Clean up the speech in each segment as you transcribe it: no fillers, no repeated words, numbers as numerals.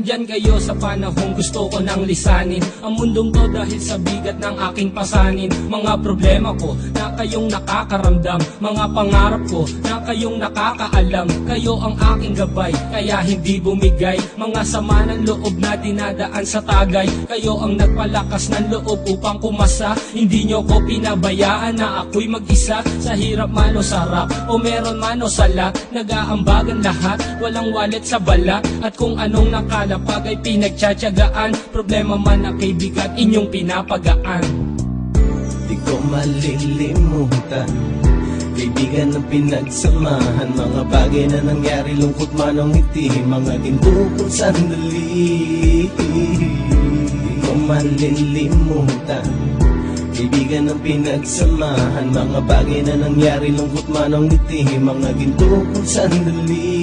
nandyan kayo sa panahong gusto ko nang lisanin ang mundong to dahil sa bigat ng aking pasanin. Mga problema ko na kayong nakakaramdam, mga pangarap ko na kayong nakakaalam. Kayo ang aking gabay, kaya hindi bumigay. Mga sama ng loob na dinadaan sa tagay, kayo ang nagpalakas ng loob upang kumasa. Hindi nyo ko pinabayaan na ako'y mag-isa. Sa hirap man o sarap, o meron man o sala, nag-aambagan lahat, walang wallet sa balat. At kung anong nakalapag ay pinagtsatsagaan, problema man na kay bigat inyong pinapagaan. Di ko malilimutan, kaibigan ng pinagsamahan, mga bagay na nangyari, lungkot man o ngiti, mga ginto kong sandali. Di ko malilimutan, kaibigan ng pinagsamahan, mga bagay na nangyari, lungkot man o ngiti, mga ginto kong sandali.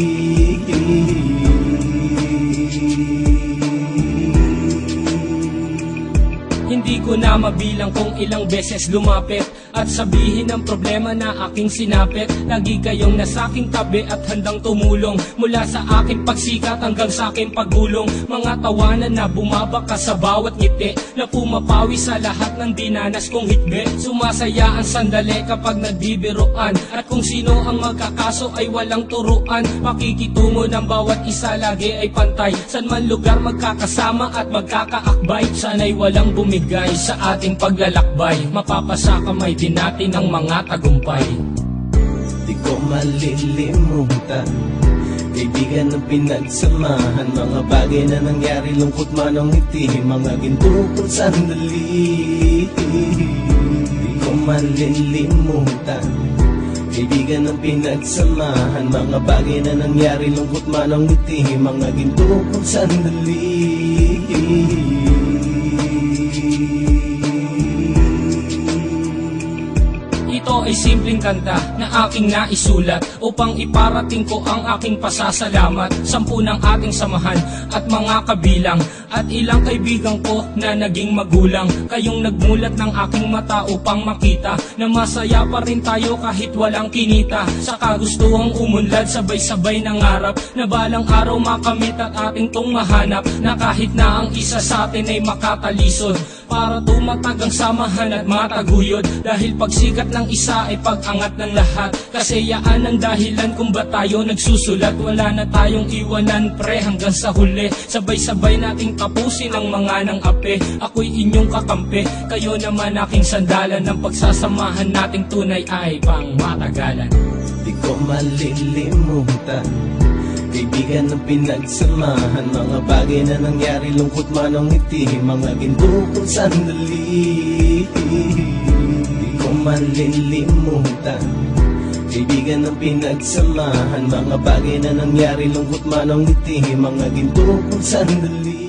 Hindi ko na mabilang kung ilang beses lumapit at sabihin ang problema na aking sinapit. Lagi kayong nasa aking tabi at handang tumulong, mula sa aking pagsikat hanggang sa aking paggulong. Mga tawanan na bumabaka sa bawat ngiti, na pumapawi sa lahat ng dinanas kong hitbe. Sumasaya ang sandali kapag nagbibiruan, at kung sino ang magkakaso ay walang turuan. Pakikitungo ng bawat isa lagi ay pantay, san man lugar magkakasama at magkakaakbay. Sana'y walang bumigay sa ating paglalakbay, mapapasa kamay din natin ang mga tagumpay. Di ko malilimutan, kaibigan ng pinagsamahan, mga bagay na nangyari, lungkot man o ngiti, mga ginto kong sandali. Di ko malilimutan, kaibigan ng pinagsamahan, mga bagay na nangyari, lungkot man o ngiti, mga ginto kong sandali. Ito ay simpleng kanta na aking naisulat upang iparating ko ang aking pasasalamat. 10 ng ating samahan at mga kabilang, at ilang kaibigan ko na naging magulang. Kayong nagmulat ng aking mata upang makita na masaya pa rin tayo kahit walang kinita. Sa kagustuhang umunlad, sabay-sabay nangarap na balang araw makamit at ating tong mahanap, na kahit na ang isa sa atin ay makatalisod, para tumatag ang samahan at mataguyod. Dahil pagsikat ng isa ay pag-angat ng lahat, kasayaan ang dahilan kung ba't tayo nagsusulat. Wala na tayong iwanan pre hanggang sa huli, sabay-sabay nating tapusin ang mga nang ape. Ako'y inyong kakampi, kayo naman aking sandalan, ng pagsasamahan nating tunay ay pang matagalan. Di ko malilimutan, kaibigan ng pinagsamahan, mga bagay na nangyari, lungkot man o ngiti, mga ginto kong sandali. Di ko malilimutan, kaibigan ng pinagsamahan, mga bagay na nangyari, lungkot man o ngiti, mga ginto kong sandali.